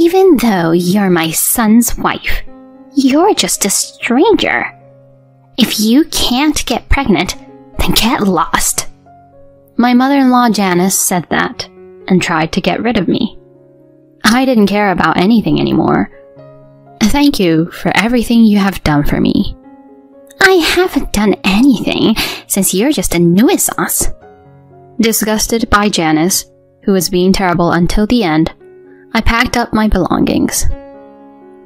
Even though you're my son's wife, you're just a stranger. If you can't get pregnant, then get lost. My mother-in-law Janice said that and tried to get rid of me. I didn't care about anything anymore. Thank you for everything you have done for me. I haven't done anything since you're just a nuisance. Disgusted by Janice, who was being terrible until the end, I packed up my belongings.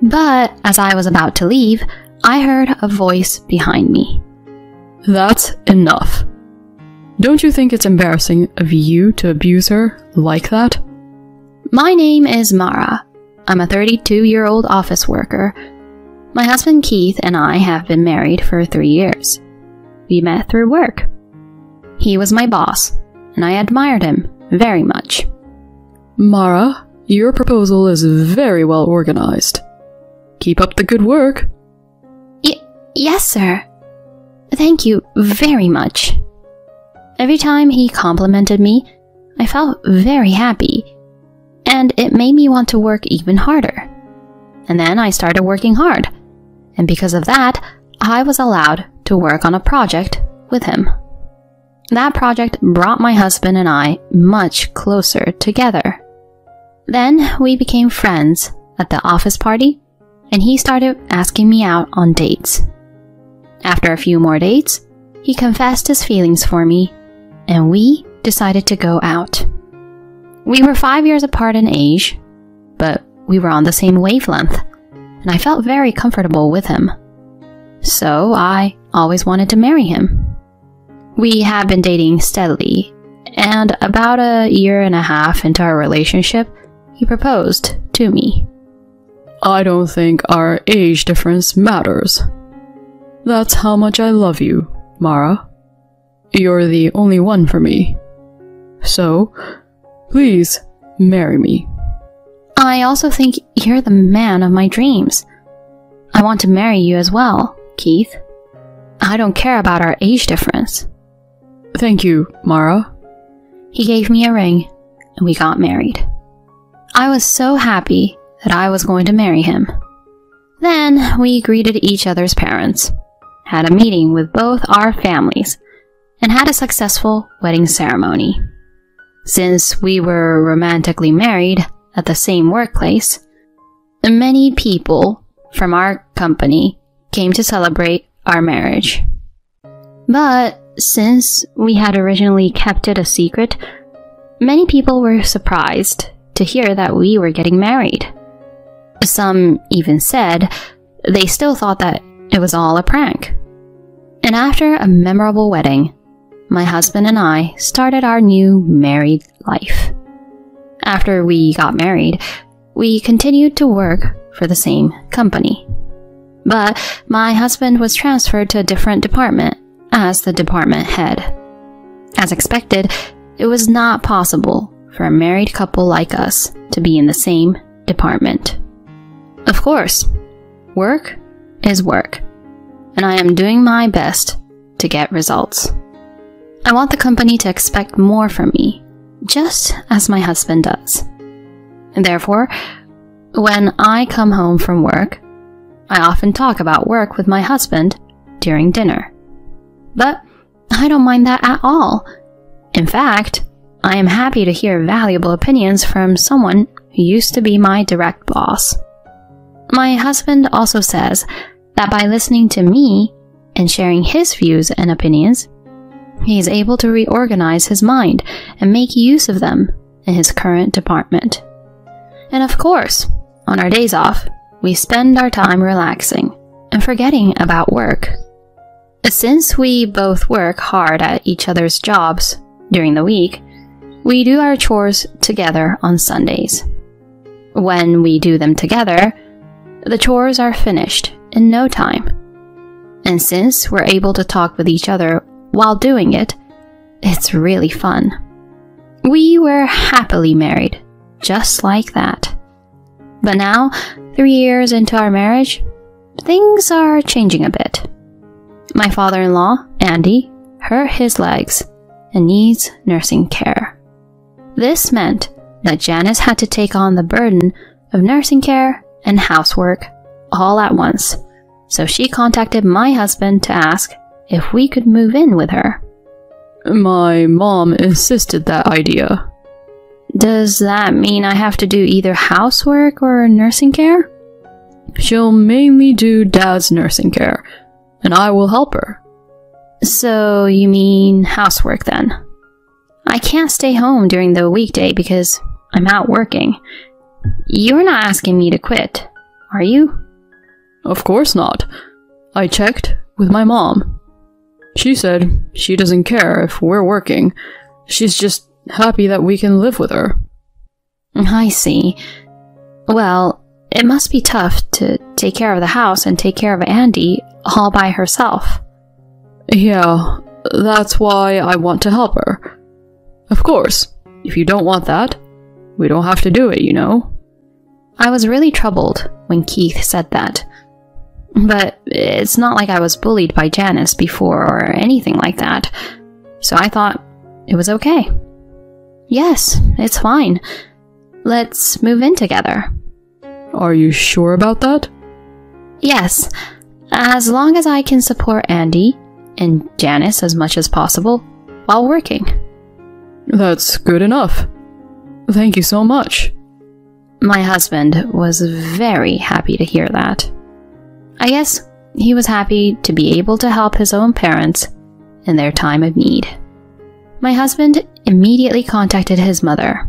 But as I was about to leave, I heard a voice behind me. That's enough. Don't you think it's embarrassing of you to abuse her like that? My name is Mara. I'm a 32-year-old office worker. My husband Keith and I have been married for 3 years. We met through work. He was my boss, and I admired him very much. Mara, your proposal is very well organized. Keep up the good work. Yes, sir. Thank you very much. Every time he complimented me, I felt very happy, and it made me want to work even harder. And then I started working hard, and because of that, I was allowed to work on a project with him. That project brought my husband and I much closer together. Then we became friends at the office party, and he started asking me out on dates. After a few more dates, he confessed his feelings for me, and we decided to go out. We were 5 years apart in age, but we were on the same wavelength, and I felt very comfortable with him. So I always wanted to marry him. We had been dating steadily, and about a year and a half into our relationship, he proposed to me. I don't think our age difference matters. That's how much I love you, Mara. You're the only one for me. So, please marry me. I also think you're the man of my dreams. I want to marry you as well, Keith. I don't care about our age difference. Thank you, Mara. He gave me a ring, and we got married. I was so happy that I was going to marry him. Then we greeted each other's parents, had a meeting with both our families, and had a successful wedding ceremony. Since we were romantically married at the same workplace, many people from our company came to celebrate our marriage. But since we had originally kept it a secret, many people were surprised to hear that we were getting married. Some even said they still thought that it was all a prank. And after a memorable wedding, my husband and I started our new married life. After we got married, we continued to work for the same company. But my husband was transferred to a different department as the department head. As expected, it was not possible for a married couple like us to be in the same department. Of course, work is work, and I am doing my best to get results. I want the company to expect more from me, just as my husband does. And therefore, when I come home from work, I often talk about work with my husband during dinner. But I don't mind that at all. In fact, I am happy to hear valuable opinions from someone who used to be my direct boss. My husband also says that by listening to me and sharing his views and opinions, he is able to reorganize his mind and make use of them in his current department. And of course, on our days off, we spend our time relaxing and forgetting about work. Since we both work hard at each other's jobs during the week, we do our chores together on Sundays. When we do them together, the chores are finished in no time. And since we're able to talk with each other while doing it, it's really fun. We were happily married, just like that. But now, 3 years into our marriage, things are changing a bit. My father-in-law, Andy, hurt his legs and needs nursing care. This meant that Janice had to take on the burden of nursing care and housework all at once, so she contacted my husband to ask if we could move in with her. My mom insisted that idea. Does that mean I have to do either housework or nursing care? She'll mainly do Dad's nursing care, and I will help her. So you mean housework then? I can't stay home during the weekday because I'm out working. You're not asking me to quit, are you? Of course not. I checked with my mom. She said she doesn't care if we're working. She's just happy that we can live with her. I see. Well, it must be tough to take care of the house and take care of Andy all by herself. Yeah, that's why I want to help her. Of course, if you don't want that, we don't have to do it, you know? I was really troubled when Keith said that. But it's not like I was bullied by Janice before or anything like that, so I thought it was okay. Yes, it's fine. Let's move in together. Are you sure about that? Yes, as long as I can support Andy and Janice as much as possible while working. That's good enough. Thank you so much. My husband was very happy to hear that. I guess he was happy to be able to help his own parents in their time of need. My husband immediately contacted his mother.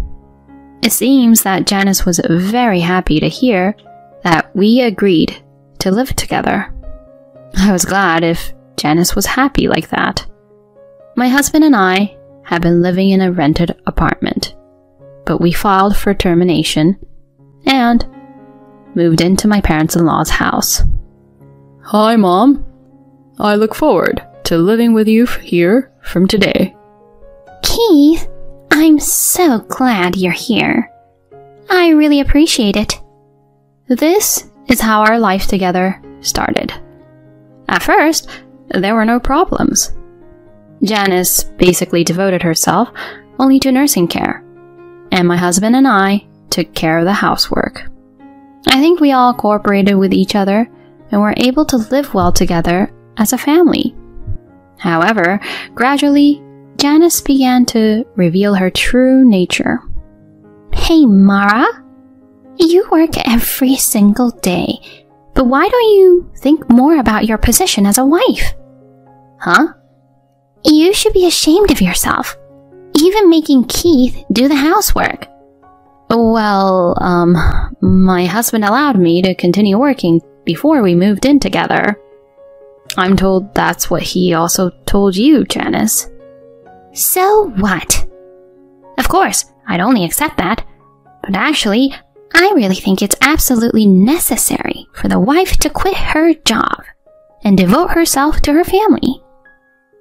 It seems that Janice was very happy to hear that we agreed to live together. I was glad if Janice was happy like that. My husband and I had been living in a rented apartment, but we filed for termination and moved into my parents-in-law's house. Hi, Mom. I look forward to living with you here from today. Keith, I'm so glad you're here. I really appreciate it. This is how our life together started. At first, there were no problems. Janice basically devoted herself only to nursing care, and my husband and I took care of the housework. I think we all cooperated with each other and were able to live well together as a family. However, gradually, Janice began to reveal her true nature. Hey, Mara, you work every single day, but why don't you think more about your position as a wife? Huh? You should be ashamed of yourself, even making Keith do the housework. Well, my husband allowed me to continue working before we moved in together. I'm told that's what he also told you, Janice. So what? Of course, I'd only accept that. But actually, I really think it's absolutely necessary for the wife to quit her job and devote herself to her family.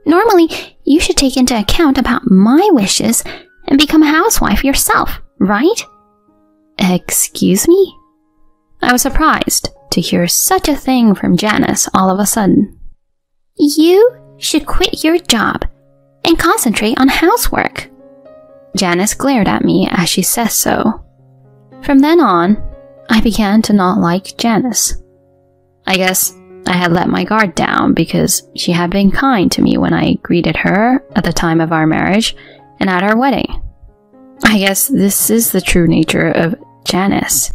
Normally, you should take into account about my wishes and become a housewife yourself, right? Excuse me? I was surprised to hear such a thing from Janice all of a sudden. You should quit your job and concentrate on housework. Janice glared at me as she said so. From then on, I began to not like Janice. I guess I had let my guard down because she had been kind to me when I greeted her at the time of our marriage and at our wedding. I guess this is the true nature of Janice.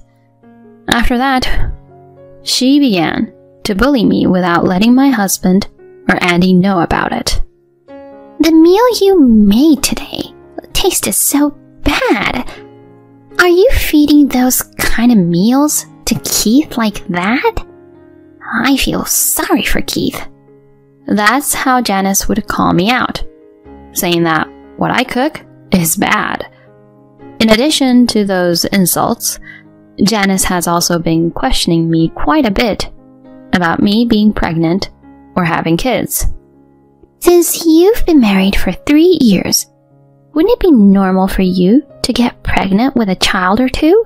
After that, she began to bully me without letting my husband or Andy know about it. The meal you made today tasted so bad. Are you feeding those kind of meals to Keith like that? I feel sorry for Keith. That's how Janice would call me out, saying that what I cook is bad. In addition to those insults, Janice has also been questioning me quite a bit about me being pregnant or having kids. Since you've been married for 3 years, wouldn't it be normal for you to get pregnant with a child or two?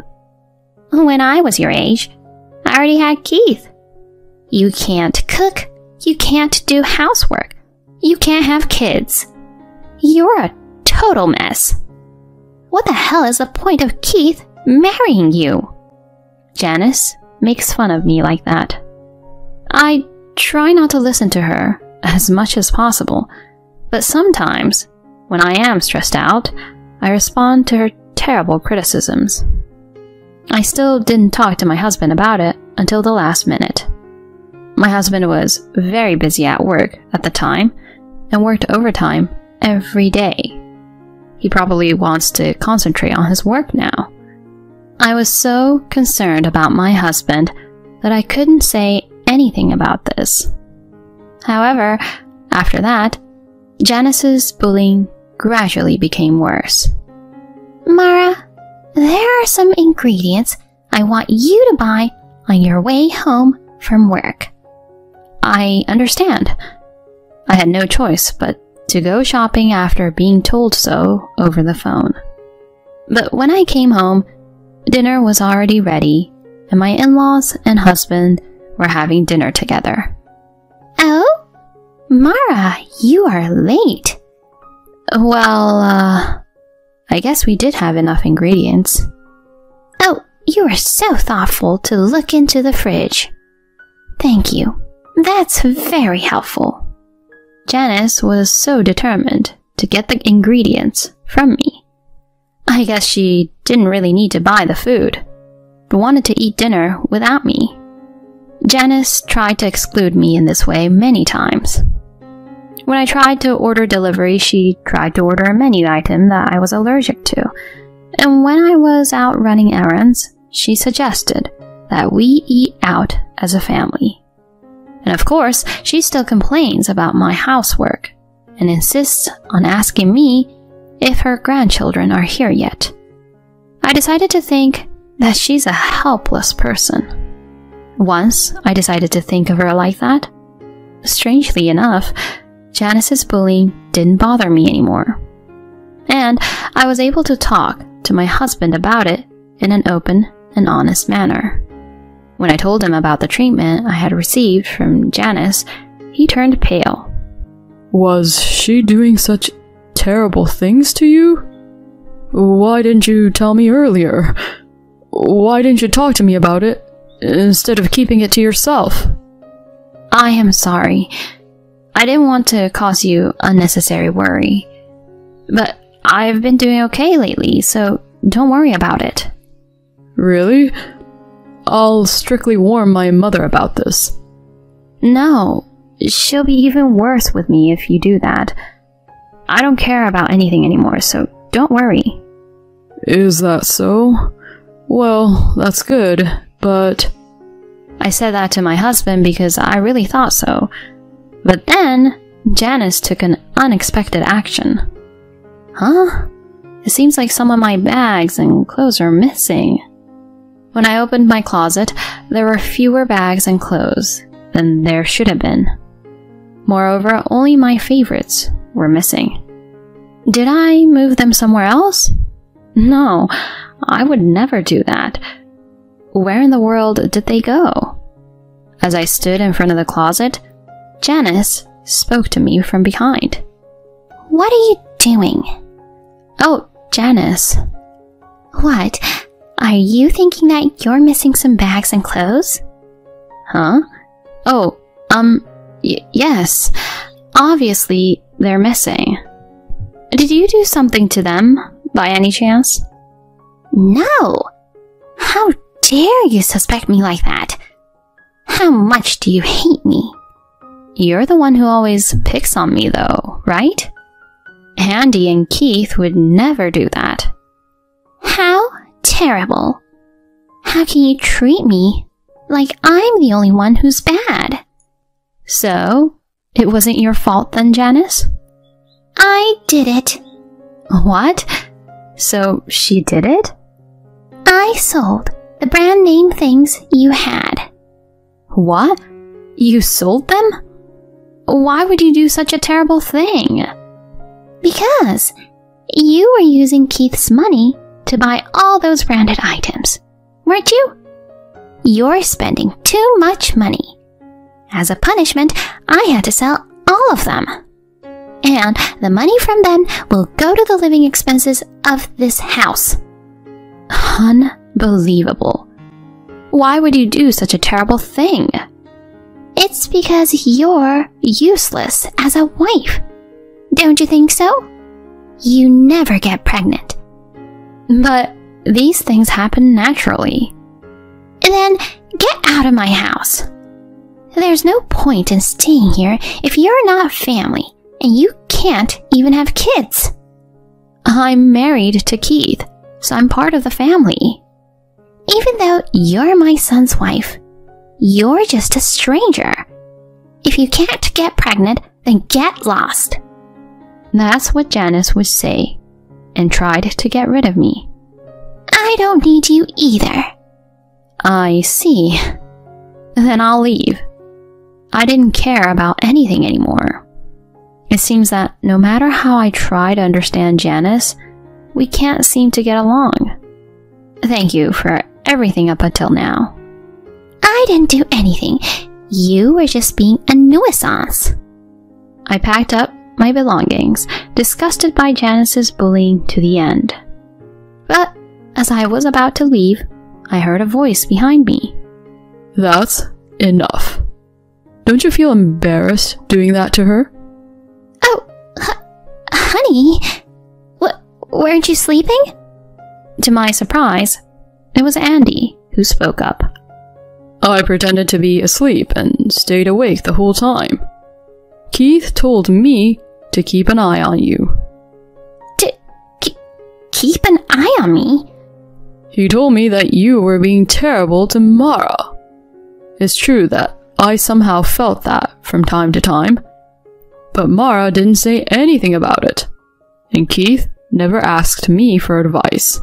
When I was your age, I already had Keith. You can't cook, you can't do housework, you can't have kids. You're a total mess. What the hell is the point of Keith marrying you? Janice makes fun of me like that. I try not to listen to her as much as possible, but sometimes, when I am stressed out, I respond to her terrible criticisms. I still didn't talk to my husband about it until the last minute. My husband was very busy at work at the time and worked overtime every day. He probably wants to concentrate on his work now. I was so concerned about my husband that I couldn't say anything about this. However, after that, Janice's bullying gradually became worse. Mara, there are some ingredients I want you to buy on your way home from work. I understand. I had no choice but to go shopping after being told so over the phone. But when I came home, dinner was already ready, and my in-laws and husband were having dinner together. Oh? Mara, you are late. Well, I guess we did have enough ingredients. Oh, you are so thoughtful to look into the fridge. Thank you. That's very helpful. Janice was so determined to get the ingredients from me. I guess she didn't really need to buy the food, but wanted to eat dinner without me. Janice tried to exclude me in this way many times. When I tried to order delivery, she tried to order a menu item that I was allergic to. And when I was out running errands, she suggested that we eat out as a family. And of course, she still complains about my housework and insists on asking me if her grandchildren are here yet. I decided to think that she's a helpless person. Once I decided to think of her like that, strangely enough, Janice's bullying didn't bother me anymore. And I was able to talk to my husband about it in an open and honest manner. When I told him about the treatment I had received from Janice, he turned pale. Was she doing such terrible things to you? Why didn't you tell me earlier? Why didn't you talk to me about it instead of keeping it to yourself? I am sorry. I didn't want to cause you unnecessary worry. But I've been doing okay lately, so don't worry about it. Really? I'll strictly warn my mother about this. No, she'll be even worse with me if you do that. I don't care about anything anymore, so don't worry. Is that so? Well, that's good, but... I said that to my husband because I really thought so. But then, Janice took an unexpected action. Huh? It seems like some of my bags and clothes are missing. When I opened my closet, there were fewer bags and clothes than there should have been. Moreover, only my favorites were missing. Did I move them somewhere else? No, I would never do that. Where in the world did they go? As I stood in front of the closet, Janice spoke to me from behind. What are you doing? Oh, Janice. What? Are you thinking that you're missing some bags and clothes? Huh? Oh, yes. Obviously, they're missing. Did you do something to them, by any chance? No! How dare you suspect me like that? How much do you hate me? You're the one who always picks on me, though, right? Andy and Keith would never do that. How terrible. How can you treat me like I'm the only one who's bad? So, it wasn't your fault then, Janice? I did it. What? So, she did it? I sold the brand name things you had. What? You sold them? Why would you do such a terrible thing? Because you were using Keith's money to buy all those branded items, weren't you? You're spending too much money. As a punishment, I had to sell all of them. And the money from them will go to the living expenses of this house. Unbelievable. Why would you do such a terrible thing? It's because you're useless as a wife. Don't you think so? You never get pregnant. But these things happen naturally. Then get out of my house. There's no point in staying here if you're not family and you can't even have kids. I'm married to Keith, so I'm part of the family. Even though you're my son's wife, you're just a stranger. If you can't get pregnant, then get lost. That's what Janice would say, and tried to get rid of me. I don't need you either. I see. Then I'll leave. I didn't care about anything anymore. It seems that no matter how I try to understand Janice, we can't seem to get along. Thank you for everything up until now. I didn't do anything. You were just being a nuisance. I packed up my belongings, disgusted by Janice's bullying to the end. But as I was about to leave, I heard a voice behind me. That's enough. Don't you feel embarrassed doing that to her? Oh, honey, weren't you sleeping? To my surprise, it was Andy who spoke up. I pretended to be asleep and stayed awake the whole time. Keith told me to keep an eye on you. Keep an eye on me? He told me that you were being terrible to Mara. It's true that I somehow felt that from time to time, but Mara didn't say anything about it, and Keith never asked me for advice.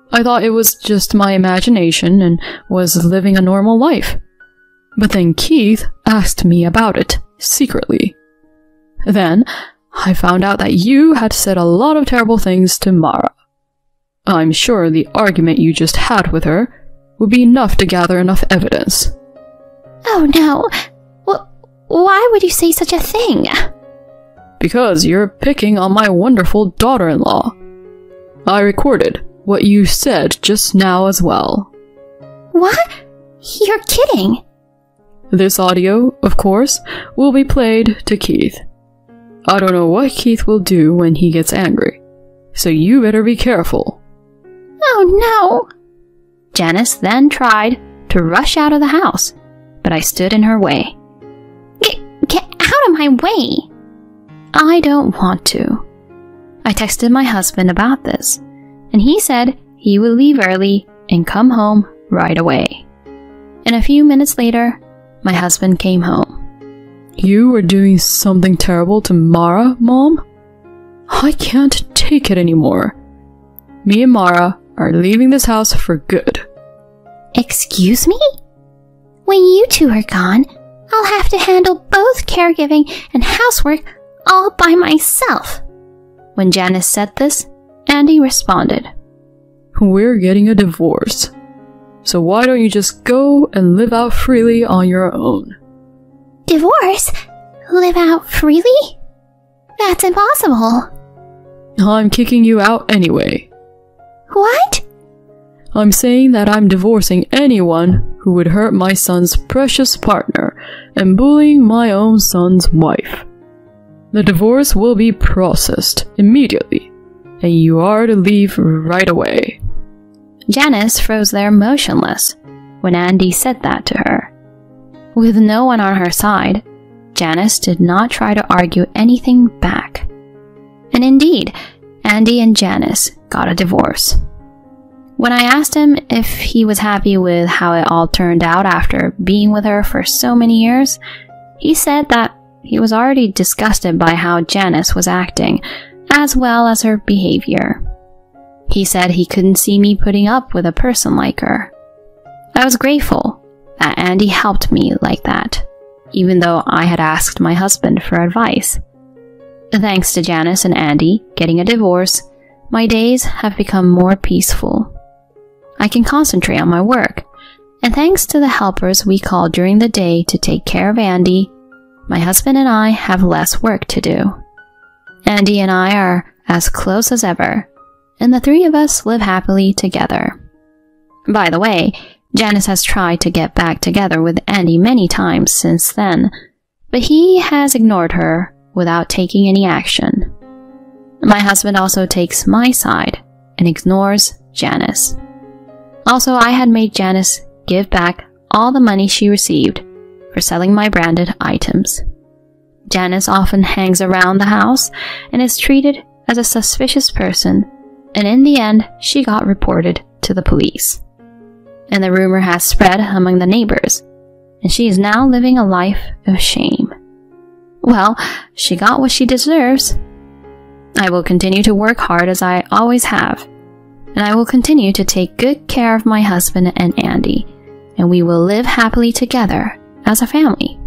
I thought it was just my imagination and was living a normal life. But then Keith asked me about it, secretly. Then, I found out that you had said a lot of terrible things to Mara. I'm sure the argument you just had with her would be enough to gather enough evidence. Oh no! Why would you say such a thing? Because you're picking on my wonderful daughter-in-law. I recorded what you said just now as well. What? You're kidding! This audio, of course, will be played to Keith. I don't know what Keith will do when he gets angry, so you better be careful. Oh no! Janice then tried to rush out of the house, but I stood in her way. Get out of my way! I don't want to. I texted my husband about this, and he said he would leave early and come home right away. And a few minutes later, my husband came home. You were doing something terrible to Mara, Mom? I can't take it anymore. Me and Mara are leaving this house for good. Excuse me? When you two are gone, I'll have to handle both caregiving and housework all by myself. When Janice said this, Andy responded, We're getting a divorce. So why don't you just go and live out freely on your own? Divorce? Live out freely? That's impossible. I'm kicking you out anyway. What? I'm saying that I'm divorcing anyone who would hurt my son's precious partner and bullying my own son's wife. The divorce will be processed immediately, and you are to leave right away. Janice froze there motionless when Andy said that to her. With no one on her side, Janice did not try to argue anything back. And indeed, Andy and Janice got a divorce. When I asked him if he was happy with how it all turned out after being with her for so many years, he said that he was already disgusted by how Janice was acting, as well as her behavior. He said he couldn't see me putting up with a person like her. I was grateful that Andy helped me like that, even though I had asked my husband for advice. Thanks to Janice and Andy getting a divorce, my days have become more peaceful. I can concentrate on my work, and thanks to the helpers we call during the day to take care of Andy, my husband and I have less work to do. Andy and I are as close as ever, and the three of us live happily together. By the way, Janice has tried to get back together with Andy many times since then, but he has ignored her without taking any action. My husband also takes my side and ignores Janice. Also, I had made Janice give back all the money she received for selling my branded items. Janice often hangs around the house and is treated as a suspicious person, and in the end, she got reported to the police. And the rumor has spread among the neighbors, and she is now living a life of shame. Well, she got what she deserves. I will continue to work hard as I always have, and I will continue to take good care of my husband and Andy, and we will live happily together as a family.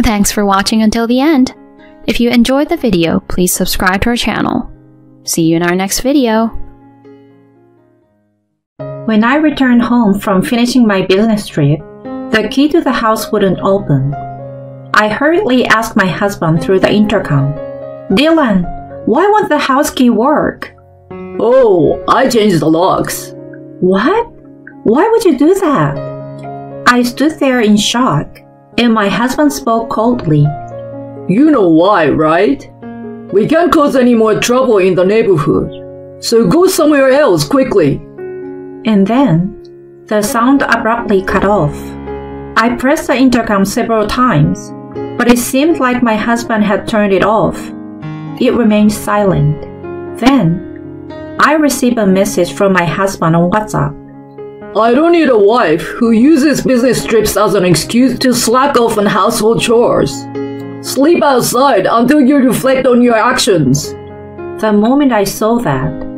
Thanks for watching until the end. If you enjoyed the video, please subscribe to our channel. See you in our next video. When I returned home from finishing my business trip, the key to the house wouldn't open. I hurriedly asked my husband through the intercom, "Dylan, why won't the house key work?" Oh, I changed the locks. What? Why would you do that? I stood there in shock, and my husband spoke coldly. You know why, right? We can't cause any more trouble in the neighborhood, so go somewhere else quickly. And then, the sound abruptly cut off. I pressed the intercom several times, but it seemed like my husband had turned it off. It remained silent. Then, I received a message from my husband on WhatsApp. I don't need a wife who uses business trips as an excuse to slack off on household chores. Sleep outside until you reflect on your actions. The moment I saw that,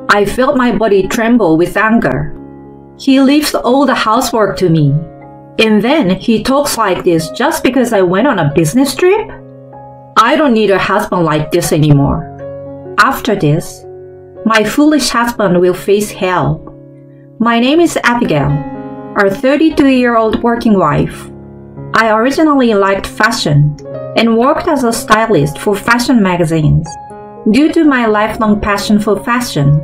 I felt my body tremble with anger. He leaves all the housework to me, and then he talks like this just because I went on a business trip? I don't need a husband like this anymore. After this, my foolish husband will face hell. My name is Abigail, our 32-year-old working wife. I originally liked fashion and worked as a stylist for fashion magazines. Due to my lifelong passion for fashion,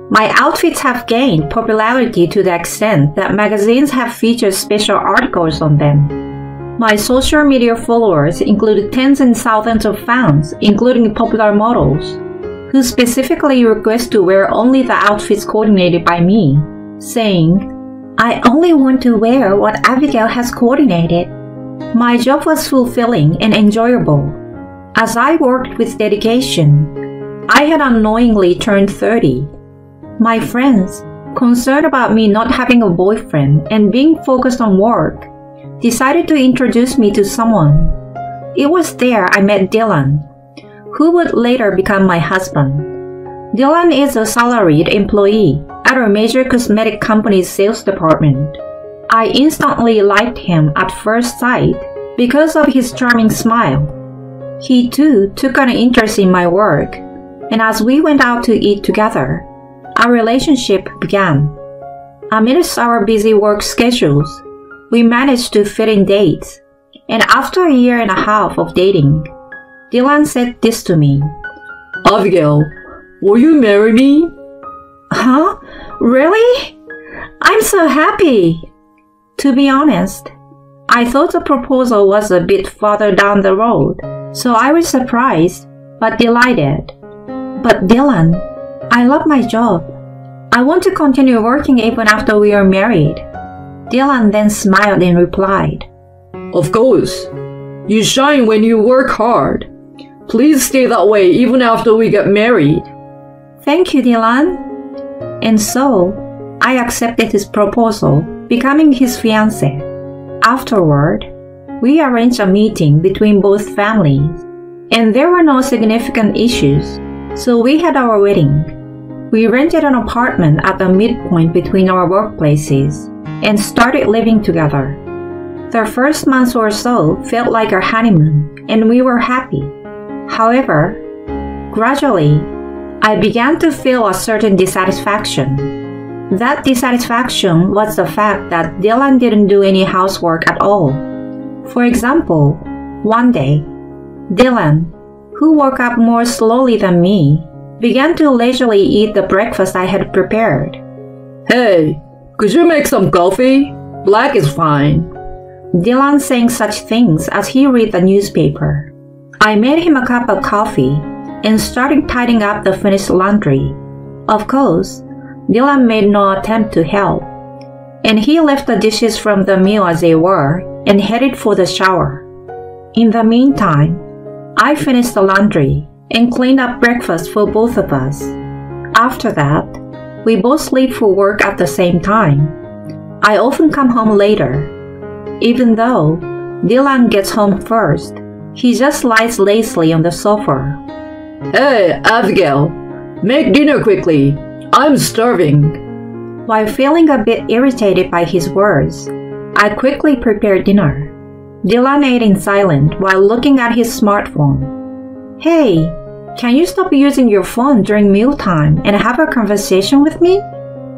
my outfits have gained popularity to the extent that magazines have featured special articles on them. My social media followers include tens and thousands of fans, including popular models, who specifically request to wear only the outfits coordinated by me, saying, "I only want to wear what Abigail has coordinated." My job was fulfilling and enjoyable. As I worked with dedication, I had unknowingly turned 30. My friends, concerned about me not having a boyfriend and being focused on work, decided to introduce me to someone. It was there I met Dylan, who would later become my husband. Dylan is a salaried employee at a major cosmetic company's sales department. I instantly liked him at first sight because of his charming smile. He too took an interest in my work, and as we went out to eat together, our relationship began. Amidst our busy work schedules, we managed to fit in dates, and after a year and a half of dating, Dylan said this to me. Abigail, will you marry me? Huh? Really? I'm so happy! To be honest, I thought the proposal was a bit farther down the road, so I was surprised but delighted. But Dylan, I love my job. I want to continue working even after we are married. Dylan then smiled and replied, Of course. You shine when you work hard. Please stay that way even after we get married. Thank you, Dylan. And so, I accepted his proposal, becoming his fiancé. Afterward, we arranged a meeting between both families, and there were no significant issues, so we had our wedding. We rented an apartment at the midpoint between our workplaces and started living together. The first month or so felt like our honeymoon, and we were happy. However, gradually, I began to feel a certain dissatisfaction. That dissatisfaction was the fact that Dylan didn't do any housework at all. For example, one day, Dylan, who woke up more slowly than me, began to leisurely eat the breakfast I had prepared. Hey, Could you make some coffee? Black is fine. Dylan saying such things as he read the newspaper. I made him a cup of coffee and started tidying up the finished laundry. Of course, Dylan made no attempt to help, and he left the dishes from the meal as they were and headed for the shower. In the meantime, I finished the laundry and cleaned up breakfast for both of us. After that, we both leave for work at the same time. I often come home later. Even though Dylan gets home first, he just lies lazily on the sofa. Hey, Abigail, make dinner quickly. I'm starving. While feeling a bit irritated by his words, I quickly prepared dinner. Dylan ate in silence while looking at his smartphone. Hey, can you stop using your phone during mealtime and have a conversation with me?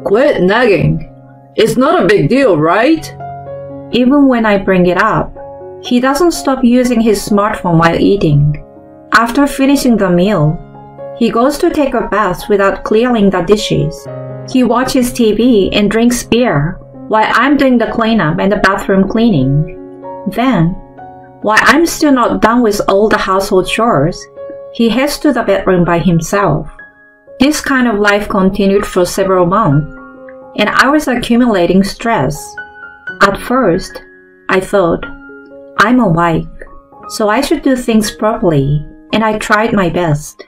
Quit nagging. It's not a big deal, right? Even when I bring it up, he doesn't stop using his smartphone while eating. After finishing the meal, he goes to take a bath without clearing the dishes. He watches TV and drinks beer while I'm doing the cleanup and the bathroom cleaning. Then, while I'm still not done with all the household chores, he heads to the bedroom by himself. This kind of life continued for several months, and I was accumulating stress. At first, I thought, I'm a wife, so I should do things properly, and I tried my best.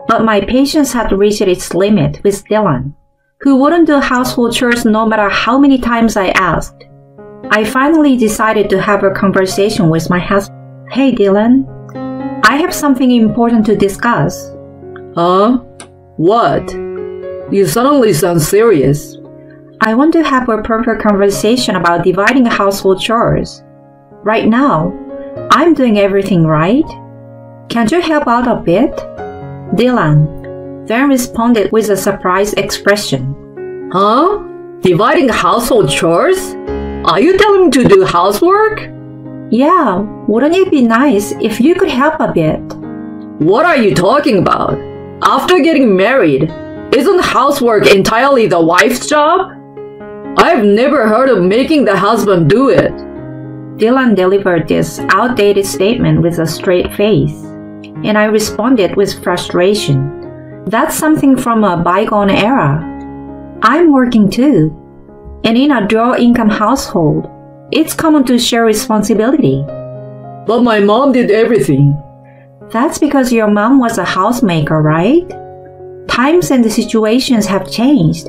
But my patience had reached its limit with Dylan, who wouldn't do household chores no matter how many times I asked. I finally decided to have a conversation with my husband. Hey Dylan, I have something important to discuss. Huh? What? You suddenly sound serious. I want to have a proper conversation about dividing household chores. Right now, I'm doing everything right. Can't you help out a bit? Dylan then responded with a surprised expression. Huh? Dividing household chores? Are you telling me to do housework? Yeah, wouldn't it be nice if you could help a bit? What are you talking about? After getting married, isn't housework entirely the wife's job? I've never heard of making the husband do it. Dylan delivered this outdated statement with a straight face, and I responded with frustration. That's something from a bygone era. I'm working too, and in a dual-income household, it's common to share responsibility. But my mom did everything. That's because your mom was a housemaker, right? Times and the situations have changed.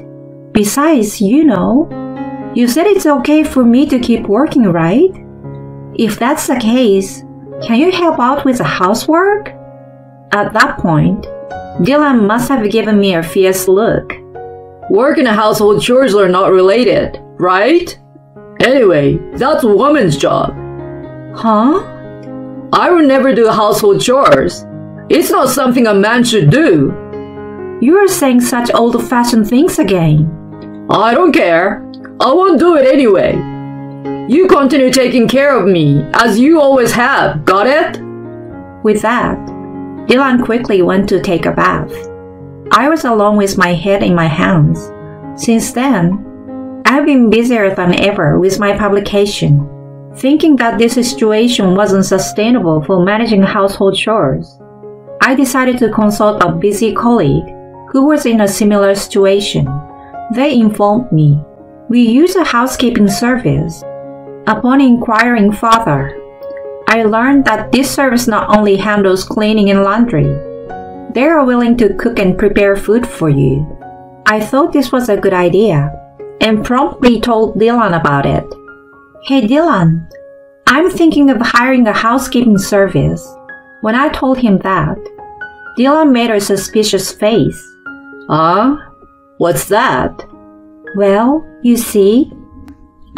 Besides, you said it's okay for me to keep working, right? If that's the case, can you help out with the housework? At that point, Dylan must have given me a fierce look. Work and household chores are not related, right? Anyway, that's a woman's job. Huh? I would never do household chores. It's not something a man should do. You are saying such old-fashioned things again. I don't care. I won't do it anyway. You continue taking care of me, as you always have, got it? With that, Dylan quickly went to take a bath. I was alone with my head in my hands. Since then, I've been busier than ever with my publication, thinking that this situation wasn't sustainable for managing household chores. I decided to consult a busy colleague who was in a similar situation. They informed me, we use a housekeeping service. Upon inquiring further, I learned that this service not only handles cleaning and laundry, they are willing to cook and prepare food for you. I thought this was a good idea and promptly told Dylan about it. Hey Dylan, I'm thinking of hiring a housekeeping service. When I told him that, Dylan made a suspicious face. What's that? Well, you see,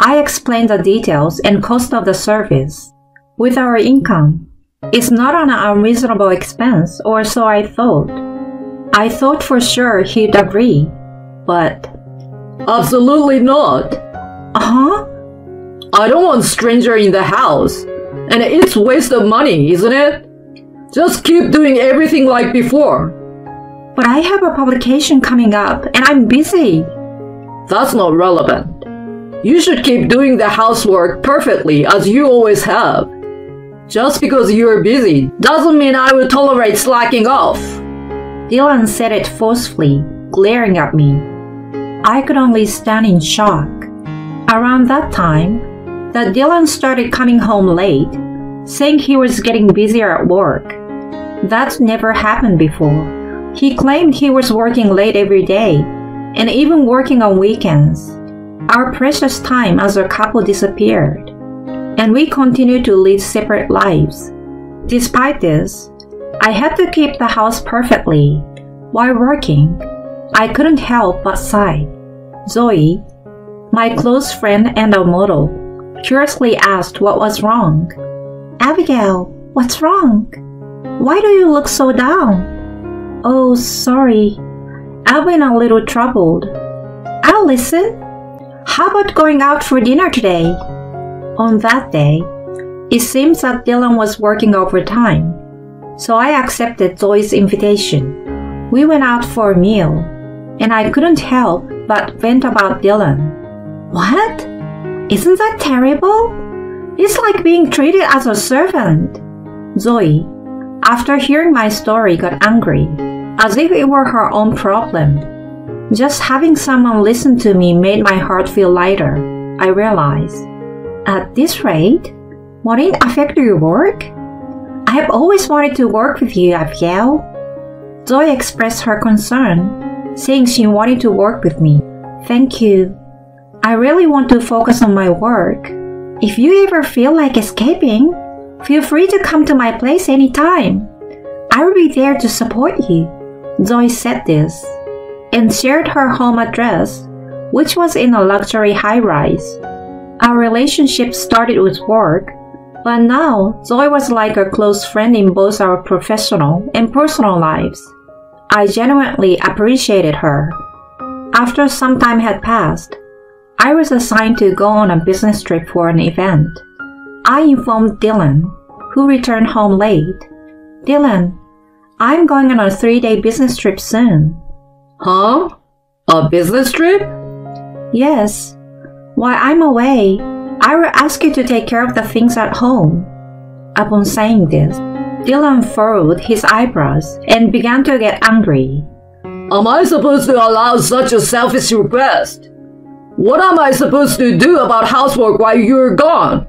I explained the details and cost of the service. With our income, it's not an unreasonable expense, or so I thought. I thought for sure he'd agree, but... Absolutely not. I don't want a stranger in the house, and it's a waste of money, isn't it? Just keep doing everything like before. But I have a publication coming up, and I'm busy. That's not relevant. You should keep doing the housework perfectly as you always have. Just because you're busy doesn't mean I will tolerate slacking off. Dylan said it forcefully, glaring at me. I could only stand in shock. Around that time, that Dylan started coming home late, saying he was getting busier at work. That's never happened before. He claimed he was working late every day, and even working on weekends. Our precious time as a couple disappeared, and we continued to lead separate lives. Despite this, I had to keep the house perfectly. While working, I couldn't help but sigh. Zoe, my close friend and a model, curiously asked what was wrong. Abigail, what's wrong? Why do you look so down? Oh, sorry. I've been a little troubled. I'll listen. How about going out for dinner today? On that day, it seems that Dylan was working overtime, so I accepted Zoe's invitation. We went out for a meal, and I couldn't help but vent about Dylan. What? Isn't that terrible? It's like being treated as a servant. Zoe, after hearing my story, got angry, as if it were her own problem. Just having someone listen to me made my heart feel lighter, I realized. At this rate, won't it affect your work? I have always wanted to work with you, Abigail. Zoe expressed her concern, saying she wanted to work with me. Thank you. I really want to focus on my work. If you ever feel like escaping, feel free to come to my place anytime. I will be there to support you. Zoe said this, and shared her home address, which was in a luxury high-rise. Our relationship started with work, but now Zoe was like a close friend in both our professional and personal lives. I genuinely appreciated her. After some time had passed, I was assigned to go on a business trip for an event. I informed Dylan, who returned home late. Dylan, I'm going on a 3-day business trip soon. Huh? A business trip? Yes. While I'm away, I will ask you to take care of the things at home. Upon saying this, Dylan furrowed his eyebrows and began to get angry. Am I supposed to allow such a selfish request? What am I supposed to do about housework while you're gone?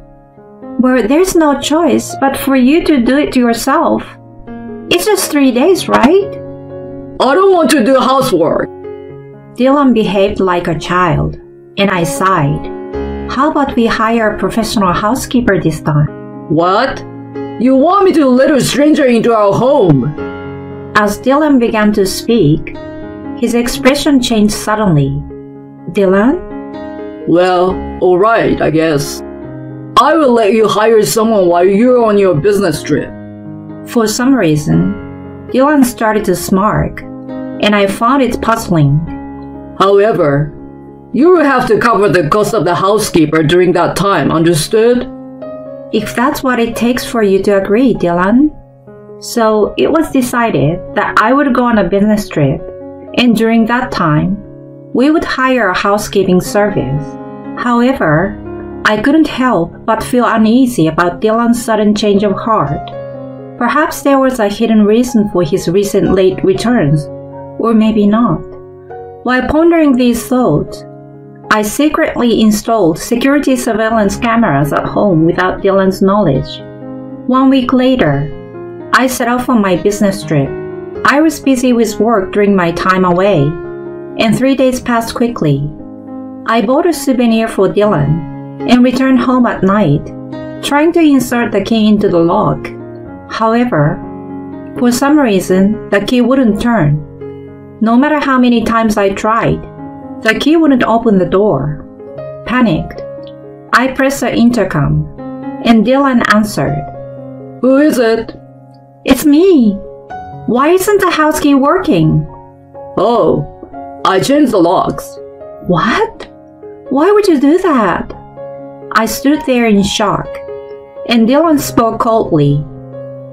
Well, there's no choice but for you to do it yourself. It's just 3 days, right? I don't want to do housework. Dylan behaved like a child, and I sighed. How about we hire a professional housekeeper this time? What? You want me to let a stranger into our home? As Dylan began to speak, his expression changed suddenly. Dylan? Well, alright, I guess. I will let you hire someone while you're on your business trip. For some reason, Dylan started to smirk, and I found it puzzling. However, you will have to cover the cost of the housekeeper during that time, understood? If that's what it takes for you to agree, Dylan. So it was decided that I would go on a business trip, and during that time, we would hire a housekeeping service. However, I couldn't help but feel uneasy about Dylan's sudden change of heart. Perhaps there was a hidden reason for his recent late returns, or maybe not. While pondering these thoughts, I secretly installed security surveillance cameras at home without Dylan's knowledge. 1 week later, I set off on my business trip. I was busy with work during my time away, and 3 days passed quickly. I bought a souvenir for Dylan and returned home at night, trying to insert the key into the lock. However, for some reason, the key wouldn't turn. No matter how many times I tried, the key wouldn't open the door. Panicked, I pressed the intercom, and Dylan answered. Who is it? It's me. Why isn't the house key working? Oh, I changed the locks. What? Why would you do that? I stood there in shock, and Dylan spoke coldly.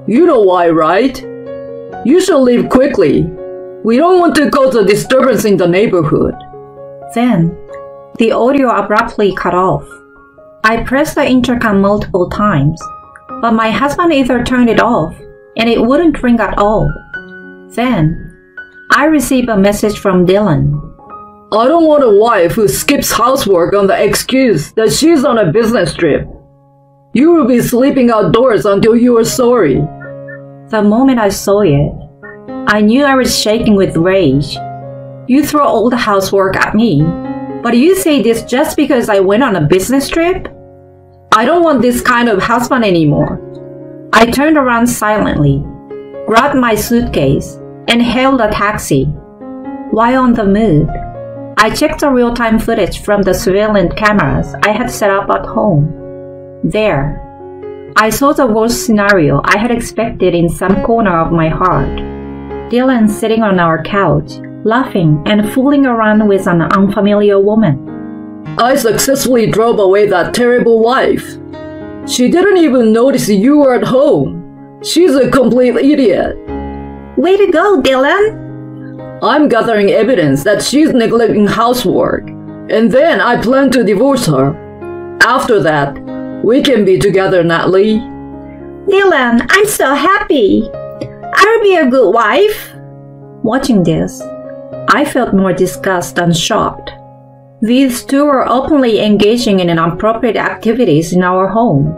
You know why, right? You should leave quickly. We don't want to cause a disturbance in the neighborhood. Then, The audio abruptly cut off. I pressed the intercom multiple times, but my husband either turned it off and it wouldn't ring at all. Then, I received a message from Dylan. I don't want a wife who skips housework on the excuse that she's on a business trip. You will be sleeping outdoors until you are sorry. The moment I saw it, I knew I was shaking with rage. You throw all the housework at me, but you say this just because I went on a business trip? I don't want this kind of husband anymore. I turned around silently, grabbed my suitcase, and hailed a taxi. While on the move, I checked the real-time footage from the surveillance cameras I had set up at home. There, I saw the worst scenario I had expected in some corner of my heart. Dylan sitting on our couch, laughing and fooling around with an unfamiliar woman. I successfully drove away that terrible wife. She didn't even notice you were at home. She's a complete idiot. Way to go, Dylan! I'm gathering evidence that she's neglecting housework, and then I plan to divorce her. After that, we can be together, Natalie. Dylan, I'm so happy. I'll be a good wife. Watching this, I felt more disgust than shocked. These two were openly engaging in inappropriate activities in our home.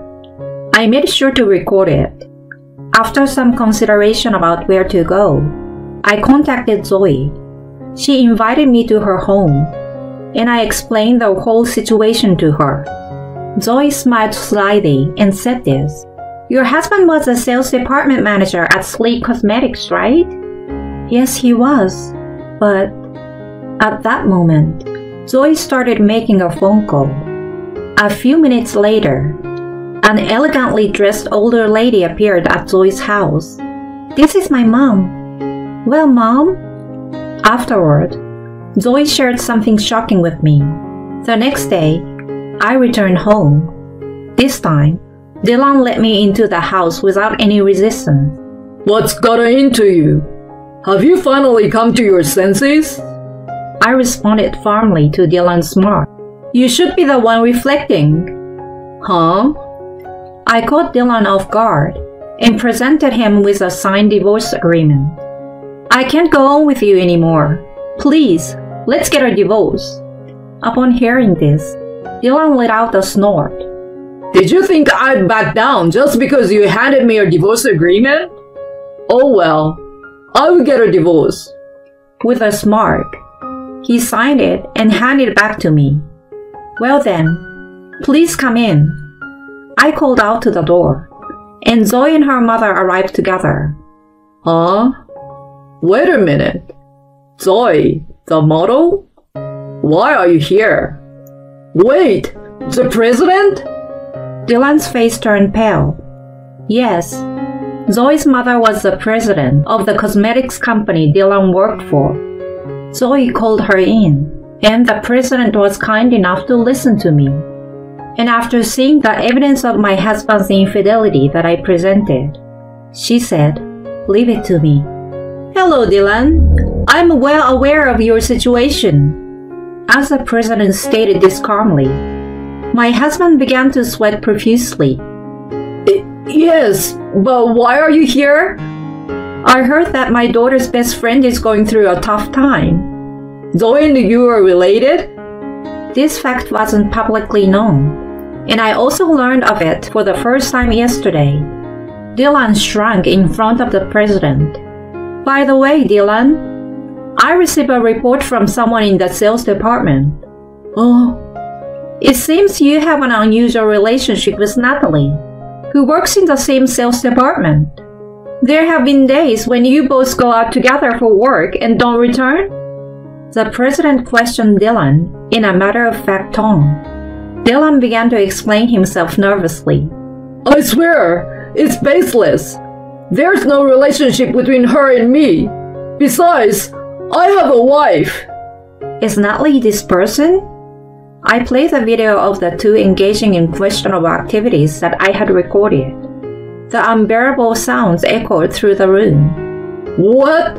I made sure to record it. After some consideration about where to go, I contacted Zoe. She invited me to her home, and I explained the whole situation to her. Zoe smiled slightly and said this. Your husband was a sales department manager at Sleek Cosmetics, right? Yes, he was. But at that moment, Zoe started making a phone call. A few minutes later, an elegantly dressed older lady appeared at Zoe's house. This is my mom. Well, Mom? Afterward, Zoe shared something shocking with me. The next day, I returned home. This time, Dylan let me into the house without any resistance. What's gotten into you? Have you finally come to your senses? I responded firmly to Dylan's remark. You should be the one reflecting. Huh? I caught Dylan off guard and presented him with a signed divorce agreement. I can't go on with you anymore. Please, let's get a divorce. Upon hearing this, Dylan let out a snort. Did you think I'd back down just because you handed me a divorce agreement? Oh well, I will get a divorce. With a smirk, he signed it and handed it back to me. Well then, please come in. I called out to the door, and Zoe and her mother arrived together. Huh? Wait a minute. Zoe, the model? Why are you here? Wait, the president? Dylan's face turned pale. Yes, Zoe's mother was the president of the cosmetics company Dylan worked for. Zoe called her in, and the president was kind enough to listen to me. And after seeing the evidence of my husband's infidelity that I presented, she said, "Leave it to me." Hello, Dylan. I'm well aware of your situation. As the president stated this calmly, my husband began to sweat profusely. Yes, but why are you here? I heard that my daughter's best friend is going through a tough time. Zoe and you are related? This fact wasn't publicly known, and I also learned of it for the first time yesterday. Dylan shrank in front of the president. By the way, Dylan, I received a report from someone in the sales department. Oh, it seems you have an unusual relationship with Natalie, who works in the same sales department. There have been days when you both go out together for work and don't return? The president questioned Dylan in a matter-of-fact tone. Dylan began to explain himself nervously. I swear, it's baseless. There's no relationship between her and me. Besides, I have a wife. Is Natalie this person? I played a video of the two engaging in questionable activities that I had recorded. The unbearable sounds echoed through the room. What?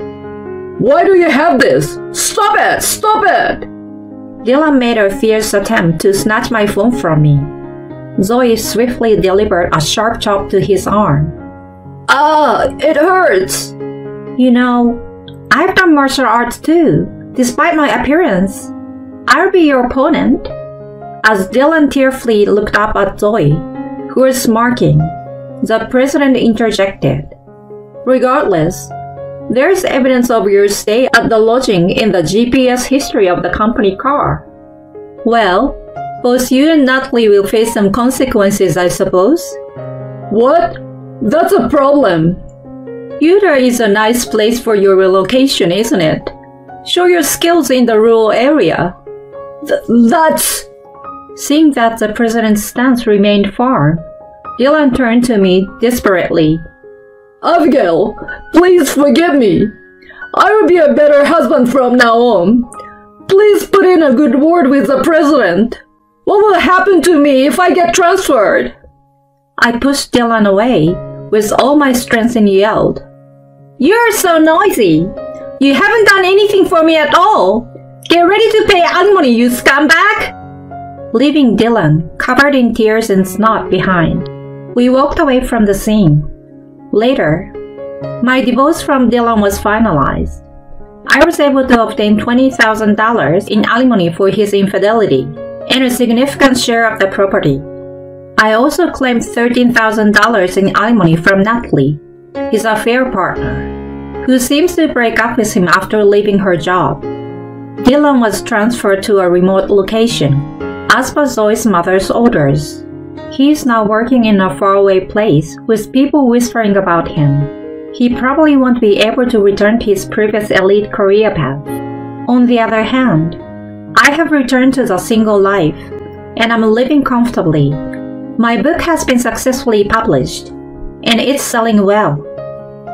Why do you have this? Stop it! Stop it! Dylan made a fierce attempt to snatch my phone from me. Zoe swiftly delivered a sharp chop to his arm. Ah, it hurts! You know, I've done martial arts too, despite my appearance. I'll be your opponent. As Dylan tearfully looked up at Zoe, who was smirking, the president interjected. Regardless, there's evidence of your stay at the lodging in the GPS history of the company car. Well, both you and Natalie will face some consequences, I suppose. What? That's a problem. Utah is a nice place for your relocation, isn't it? Show your skills in the rural area. That's... Seeing that the president's stance remained firm, Dylan turned to me desperately. Abigail, please forgive me. I will be a better husband from now on. Please put in a good word with the president. What will happen to me if I get transferred? I pushed Dylan away with all my strength and yelled, You're so noisy! You haven't done anything for me at all! Get ready to pay alimony, you scumbag! Leaving Dylan covered in tears and snot behind, we walked away from the scene. Later, my divorce from Dylan was finalized. I was able to obtain $20,000 in alimony for his infidelity and a significant share of the property. I also claimed $13,000 in alimony from Natalie, his affair partner, who seems to break up with him after leaving her job. Dylan was transferred to a remote location, as per Zoe's mother's orders. He is now working in a faraway place with people whispering about him. He probably won't be able to return to his previous elite career path. On the other hand, I have returned to the single life, and I'm living comfortably. My book has been successfully published, and it's selling well.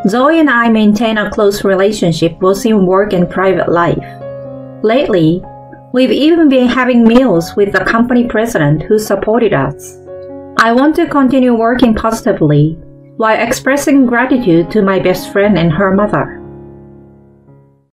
Zoe and I maintain a close relationship both in work and private life. Lately, we've even been having meals with the company president who supported us. I want to continue working positively while expressing gratitude to my best friend and her mother.